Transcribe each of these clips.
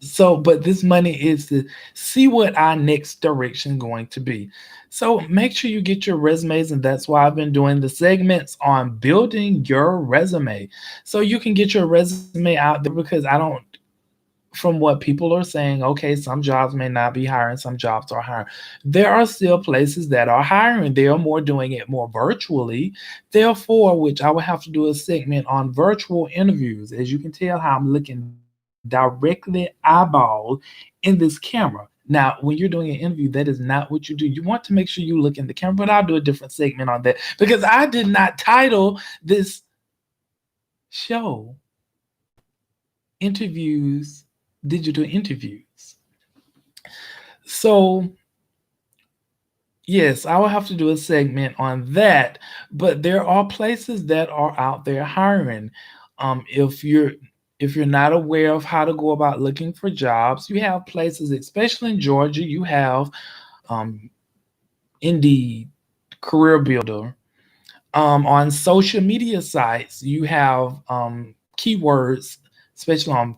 So, but this money is to see what our next direction going to be. So make sure you get your resumes, and that's why I've been doing the segments on building your resume. So you can get your resume out there because I don't, from what people are saying, okay, some jobs may not be hiring, some jobs are hiring. There are still places that are hiring. They are more doing it more virtually. Therefore, which I will have to do a segment on virtual interviews. As you can tell, how I'm looking directly eyeball in this camera. Now, when you're doing an interview, that is not what you do. You want to make sure you look in the camera, but I'll do a different segment on that because I did not title this show interviews, digital interviews. So, yes, I will have to do a segment on that, but there are places that are out there hiring. If you're not aware of how to go about looking for jobs, you have places, especially in Georgia, you have um, Indeed, Career Builder. On social media sites, you have keywords, especially on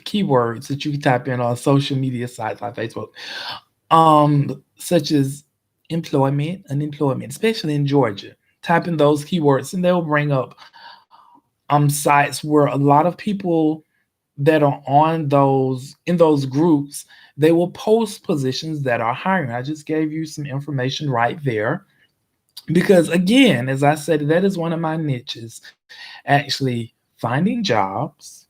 keywords that you can type in on social media sites like Facebook, such as employment, unemployment, especially in Georgia. Type in those keywords, and they'll bring up sites where a lot of people that are on those in those groups, they will post positions that are hiring. I just gave you some information right there because, again, as I said, that is one of my niches. Actually, finding jobs,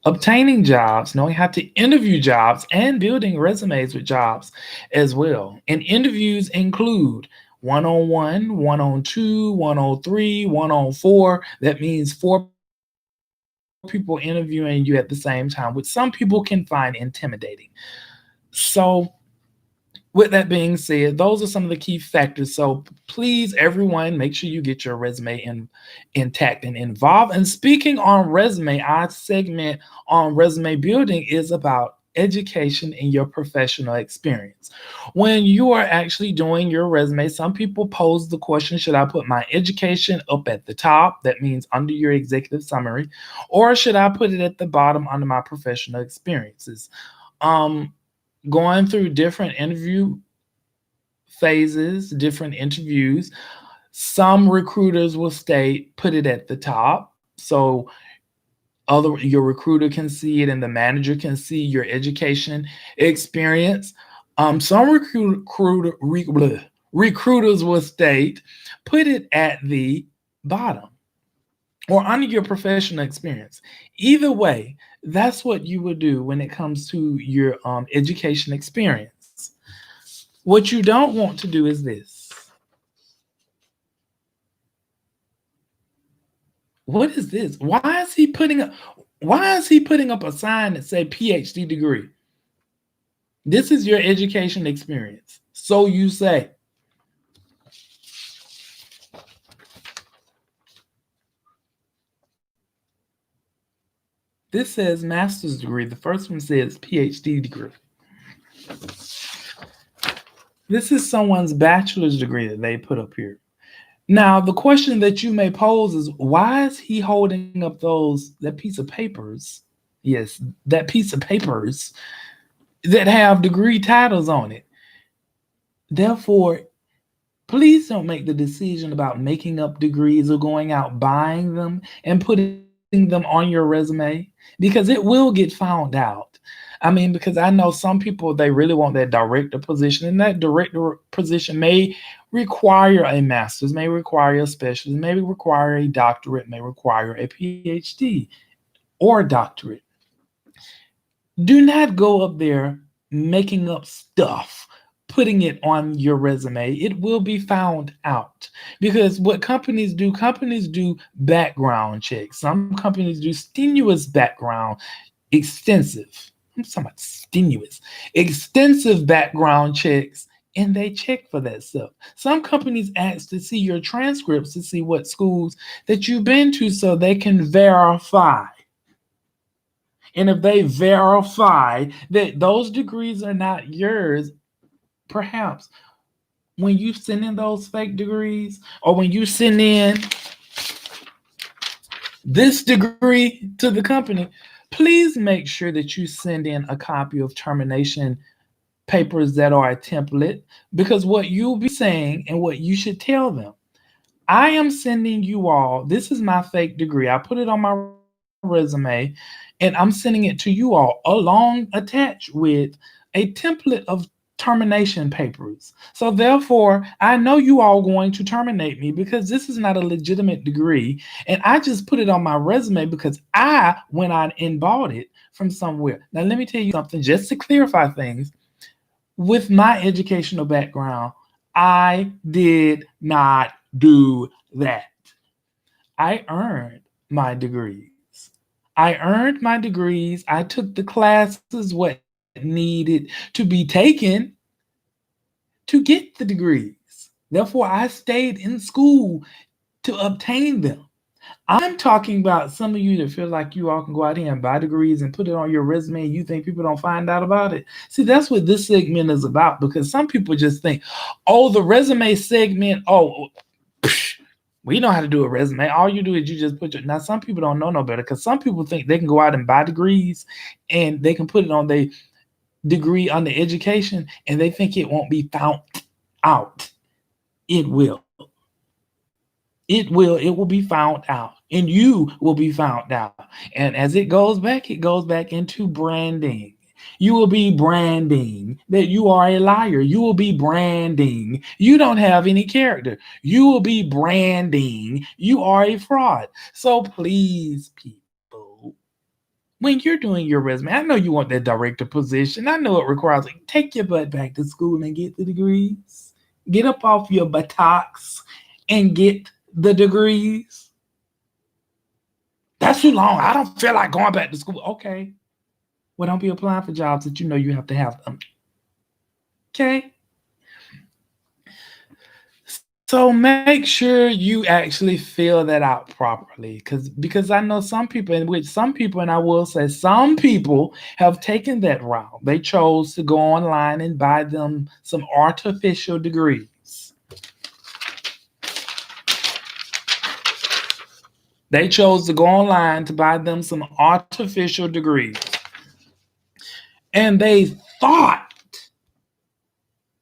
obtaining jobs, knowing how to interview jobs, and building resumes with jobs as well. And interviews include one on one, one on two, one on three, one on four. That means four people interviewing you at the same time, which some people can find intimidating. So, with that being said, those are some of the key factors. So please, everyone, make sure you get your resume intact and involved. And speaking on resume, our segment on resume building is about education and your professional experience. When you are actually doing your resume, some people pose the question, should I put my education up at the top? That means under your executive summary, or should I put it at the bottom under my professional experiences? Um, Going through different interview phases, different interviews. Some recruiters will state put it at the top. So other your recruiter can see it and the manager can see your education experience. Some recruiters will state put it at the bottom or under your professional experience. Either way, that's what you would do when it comes to your education experience. What you don't want to do is this. What is this? Why is he putting up a sign that say PhD degree? This is your education experience. So you say. This says master's degree. The first one says PhD degree. This is someone's bachelor's degree that they put up here. Now, the question that you may pose is why is he holding up that piece of papers? Yes, that piece of papers that have degree titles on it. Therefore, please don't make the decision about making up degrees or going out buying them and putting them on your resume because it will get found out. I mean, because I know some people, they really want that director position, and that director position may require a master's, may require a specialist, may require a doctorate, may require a PhD or doctorate. Do not go up there making up stuff, putting it on your resume. It will be found out because what companies do background checks. Some companies do strenuous background, extensive. I'm talking about strenuous, extensive background checks, and they check for that stuff. Some companies ask to see your transcripts to see what schools that you've been to so they can verify. And if they verify that those degrees are not yours, perhaps when you send in those fake degrees or when you send in this degree to the company, Please make sure that you send in a copy of termination papers that are a template, because what you'll be saying and what you should tell them, I am sending you all, this is my fake degree. I put it on my resume and I'm sending it to you all along attached with a template of termination papers. So therefore, I know you all going to terminate me because this is not a legitimate degree. And I just put it on my resume because I went out and bought it from somewhere. Now, let me tell you something just to clarify things. With my educational background, I did not do that. I earned my degrees. I earned my degrees. I took the classes what needed to be taken to get the degrees. Therefore, I stayed in school to obtain them. I'm talking about some of you that feel like you all can go out here and buy degrees and put it on your resume and you think people don't find out about it. See, that's what this segment is about, because some people just think, oh, the resume segment, oh, we know how to do a resume. All you do is you just put your, now some people don't know no better, because some people think they can go out and buy degrees and they can put it on their degree on the education and they think it won't be found out. It will. It will be found out, and you will be found out. And as it goes back into branding. You will be branding that you are a liar. You will be branding you don't have any character. You will be branding you are a fraud. So please, people, when you're doing your resume, I know you want that director position. I know it requires, like, take your butt back to school and get the degrees. Get up off your buttocks and get the degrees. That's too long. I don't feel like going back to school. Okay. Well, don't be applying for jobs that you know you have to have them. Okay. So make sure you actually fill that out properly, because I know some people, in which some people, and I will say some people have taken that route. They chose to go online and buy them some artificial degrees. They chose to go online to buy them some artificial degrees. And they thought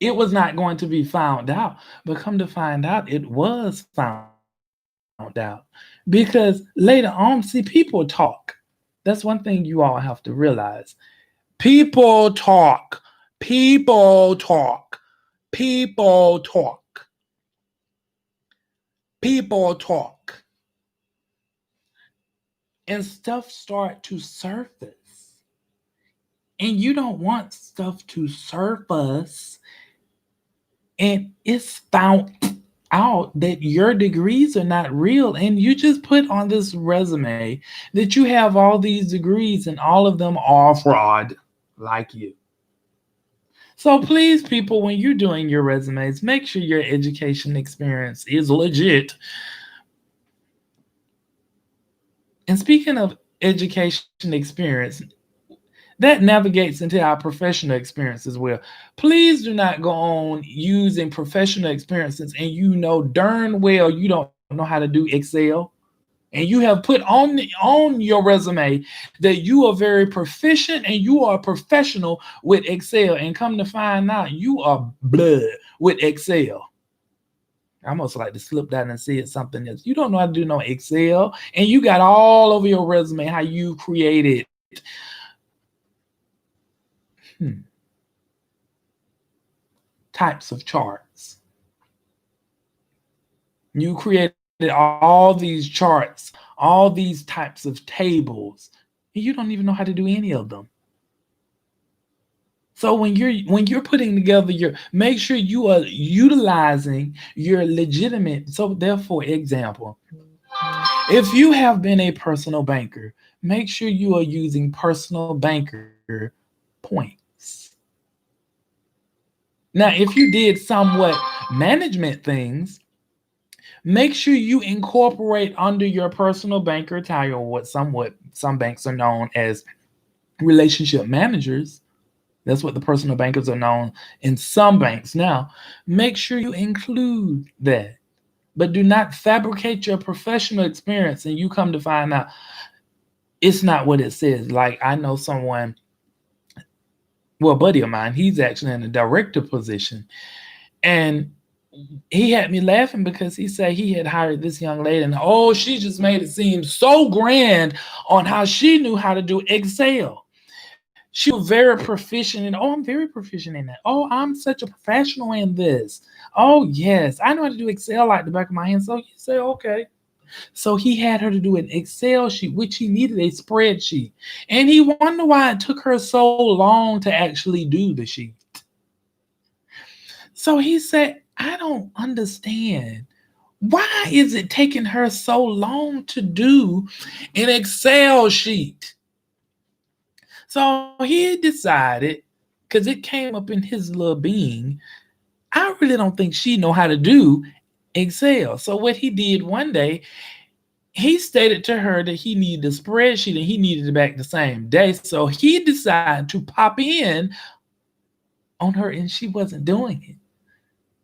it was not going to be found out. But come to find out, it was found out. Because later on, see, people talk. That's one thing you all have to realize. People talk. People talk. People talk. People talk. And stuff start to surface. And you don't want stuff to surface and it's found out that your degrees are not real, and you just put on this resume that you have all these degrees and all of them are fraud, like you. So please, people, when you're doing your resumes, make sure your education experience is legit. And speaking of education experience, that navigates into our professional experience as well. Please do not go on using professional experiences and you know darn well you don't know how to do Excel, and you have put on your resume that you are very proficient and you are professional with Excel, and come to find out you are blood with Excel. I almost like to slip that and say it's something else. You don't know how to do no Excel, and you got all over your resume how you created types of charts. You created all these charts, all these types of tables, and you don't even know how to do any of them. So when you're putting together your, make sure you are utilizing your legitimate. So therefore, example, if you have been a personal banker, make sure you are using personal banker points. Now, if you did somewhat management things, make sure you incorporate under your personal banker title what some banks are known as relationship managers. That's what the personal bankers are known in some banks now. Make sure you include that. But do not fabricate your professional experience and you come to find out It's not what it says. Like I know someone, well, a buddy of mine, he's actually in a director position. And he had me laughing because he said he had hired this young lady, and oh, she just made it seem so grand on how she knew how to do Excel. She was very proficient in, oh, I'm very proficient in that. Oh, I'm such a professional in this. Oh, yes, I know how to do Excel like the back of my hand. So you say, okay. So he had her to do an Excel sheet, which he needed a spreadsheet. And he wondered why it took her so long to actually do the sheet. So he said, I don't understand. Why is it taking her so long to do an Excel sheet? So he decided, because it came up in his little being, I really don't think she know how to do Excel. So what he did one day, he stated to her that he needed a spreadsheet and he needed it back the same day. So he decided to pop in on her and she wasn't doing it.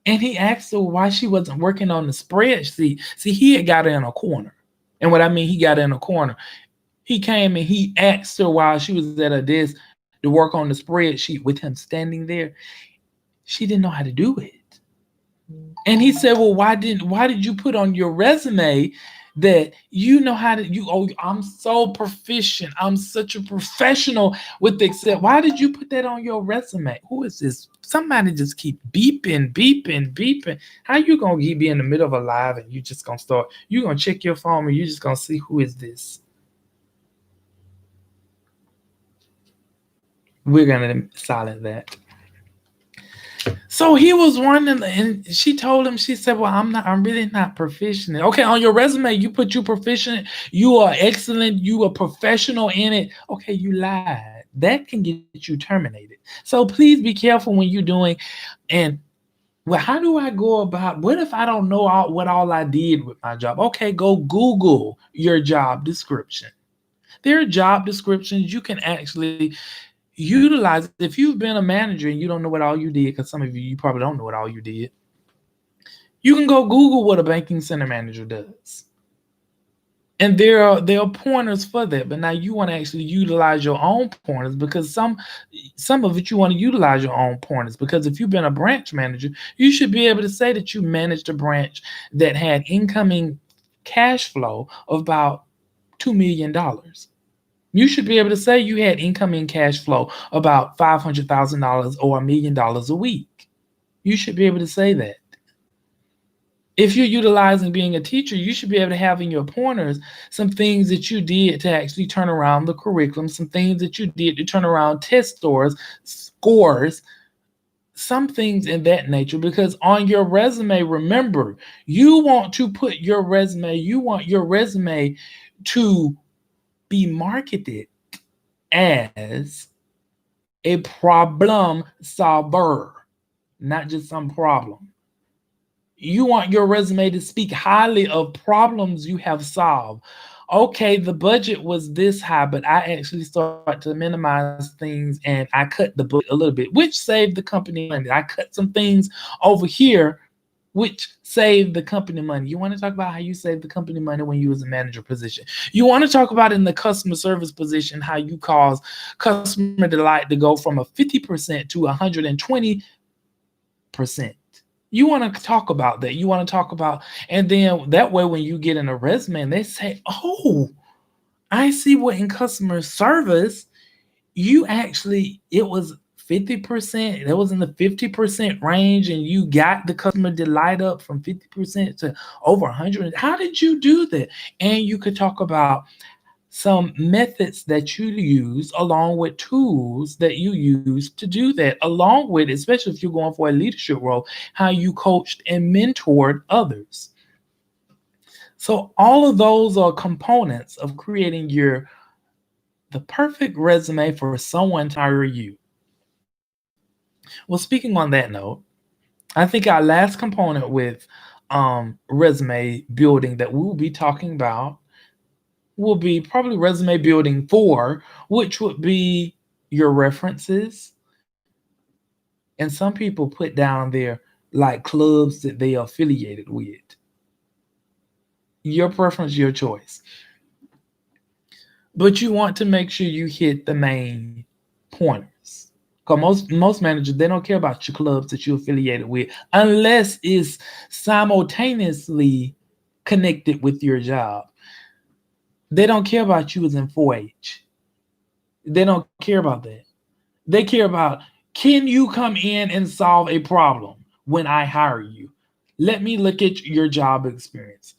And he asked her why she wasn't working on the spreadsheet. See, he had got her in a corner. And what I mean, he got her in a corner. He came and he asked her while she was at her desk to work on the spreadsheet with him standing there. She didn't know how to do it. And he said, well, why did you put on your resume that you know how to I'm so proficient. I'm such a professional with Excel. Why did you put that on your resume? Who is this? Somebody just keep beeping, beeping, beeping. How you gonna be in the middle of a live and you just gonna start, you gonna check your phone and you just gonna see who is this? We're gonna silence that. So he was wondering, and she told him, she said, well, I'm really not proficient. Okay, on your resume, you put you proficient, you are excellent, you are professional in it. Okay, you lied. That can get you terminated. So please be careful when you're doing, and well, how do I go about, what if I don't know what all I did with my job? Okay, go Google your job description. There are job descriptions you can actually utilize. If you've been a manager and you don't know what all you did, because some of you probably don't know what all you did, you can go Google what a banking center manager does. And there are pointers for that. But now you want to actually utilize your own pointers, because some of it you want to utilize your own pointers, because if you've been a branch manager, you should be able to say that you managed a branch that had incoming cash flow of about $2 million. You should be able to say you had incoming cash flow about $500,000 or $1 million a week. You should be able to say that. If you're utilizing being a teacher, you should be able to have in your pointers some things that you did to actually turn around the curriculum, some things that you did to turn around test scores, some things in that nature. Because on your resume, remember, you want your resume to be marketed as a problem solver, not just some problem. You want your resume to speak highly of problems you have solved. Okay, the budget was this high, but I actually started to minimize things and I cut the budget a little bit, which saved the company money. I cut some things over here, which saved the company money. You want to talk about how you saved the company money when you was a manager position. You want to talk about in the customer service position how you cause customer delight to go from a 50% to 120%. You want to talk about that. You want to talk about, and then that way when you get in a resume and they say, oh, I see what in customer service, you actually, it was 50%, that was in the 50% range, and you got the customer delight up from 50% to over 100. How did you do that? And you could talk about some methods that you use along with tools that you use to do that, along with, especially if you're going for a leadership role, how you coached and mentored others. So all of those are components of creating the perfect resume for someone to hire you. Well, speaking on that note, I think our last component with resume building that we will be talking about will be probably resume building 4, which would be your references. And some people put down there like clubs that they are affiliated with. Your preference, your choice. but you want to make sure you hit the main pointers. Because most managers, they don't care about your clubs that you're affiliated with unless it's simultaneously connected with your job. They don't care about you as in 4-H. They don't care about that. They care about, can you come in and solve a problem when I hire you? Let me look at your job experience.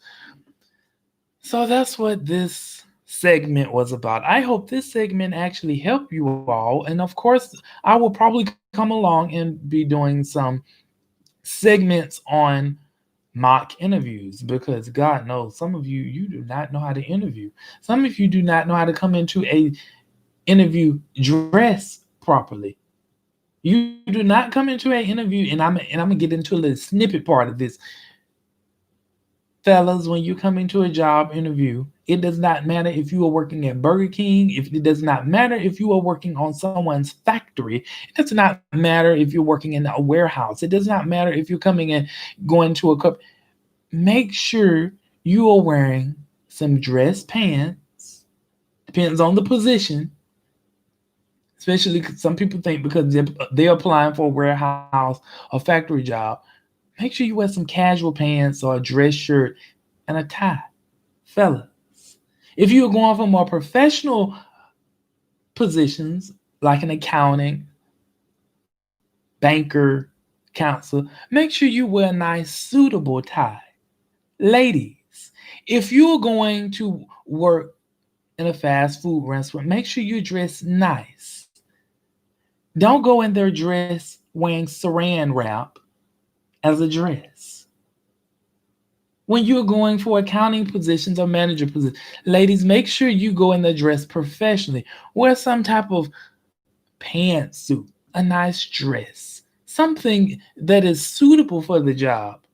So that's what this segment was about. I hope this segment actually helped you all. And of course, I will probably come along and be doing some segments on mock interviews, because God knows some of you do not know how to interview. Some of you do not know how to come into a interview dress properly. You do not come into an interview, and I'm gonna get into a little snippet part of this. Fellas, when you come into a job interview, it does not matter if you are working at Burger King, if it does not matter if you are working on someone's factory, it does not matter if you're working in a warehouse, it does not matter if you're coming in going to a cup. Make sure you are wearing some dress pants. Depends on the position. Especially 'cause some people think because they're applying for a warehouse or factory job, make sure you wear some casual pants or a dress shirt and a tie. Fellas, if you're going for more professional positions like an accounting, banker, counselor, make sure you wear a nice, suitable tie. Ladies, if you're going to work in a fast food restaurant, make sure you dress nice. Don't go in there dress wearing saran wrap as a dress. When you're going for accounting positions or manager positions, ladies, make sure you go in the dress professionally. Wear some type of pantsuit, a nice dress, something that is suitable for the job.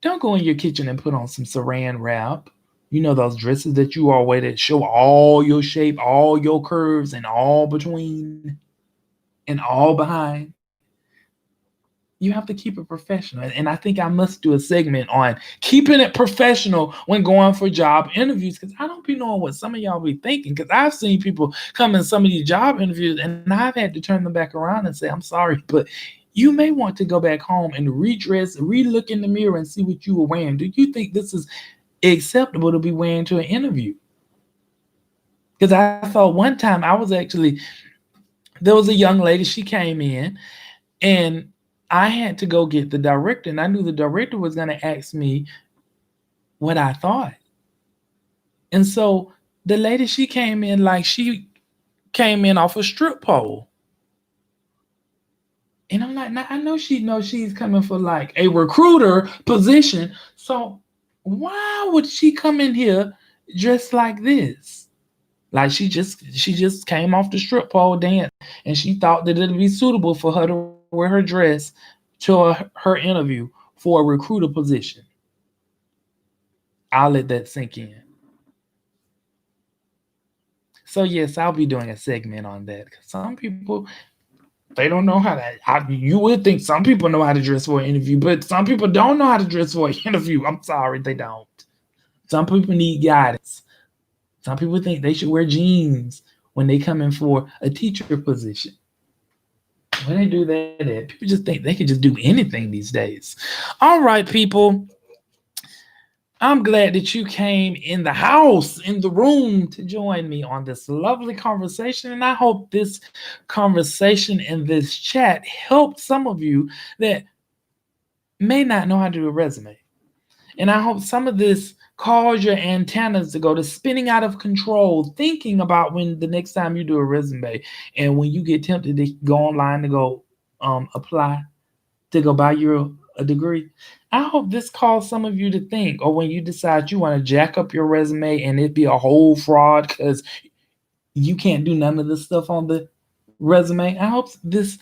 Don't go in your kitchen and put on some saran wrap. You know those dresses that you all wear that show all your shape, all your curves, and all between and all behind. You have to keep it professional. And I think I must do a segment on keeping it professional when going for job interviews, because I don't be knowing what some of y'all be thinking. Because I've seen people come in some of these job interviews and I've had to turn them back around and say, I'm sorry, but you may want to go back home and redress, re-look in the mirror and see what you were wearing. Do you think this is acceptable to be wearing to an interview? Because I thought one time I was actually, there was a young lady, she came in and I had to go get the director, and I knew the director was going to ask me what I thought. And so the lady, she came in like she came in off a strip pole. And I'm like, now I know she knows she's coming for like a recruiter position. So why would she come in here dressed like this? Like she just came off the strip pole dance and she thought that it'd be suitable for her to wear her dress to her interview for a recruiter position. I'll let that sink in. So yes, I'll be doing a segment on that. Some people, they don't know how to. You would think some people know how to dress for an interview, but some people don't know how to dress for an interview. I'm sorry, they don't. Some people need guidance. Some people think they should wear jeans when they come in for a teacher position. When they do that at, people just think they can just do anything these days. All right, people. I'm glad that you came in the house, in the room to join me on this lovely conversation. And I hope this conversation and this chat helped some of you that may not know how to do a resume. And I hope some of this caused your antennas to go to spinning out of control, thinking about when the next time you do a resume and when you get tempted to go online to go apply to go buy you a degree. I hope this caused some of you to think, or when you decide you want to jack up your resume and it be a whole fraud because you can't do none of the stuff on the resume. I hope this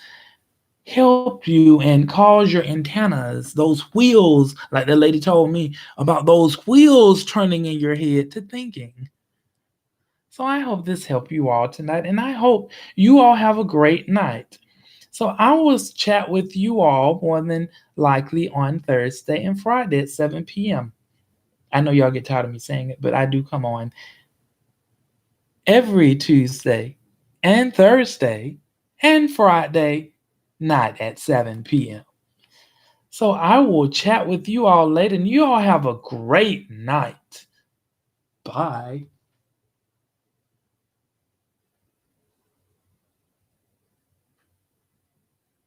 help you and cause your antennas, those wheels, like the lady told me about those wheels turning in your head to thinking. So I hope this helped you all tonight, and I hope you all have a great night. So I will chat with you all more than likely on Thursday and Friday at 7 p.m. I know y'all get tired of me saying it, but I do come on every Tuesday and Thursday and Friday, not at 7 p.m. So I will chat with you all later, and you all have a great night. Bye.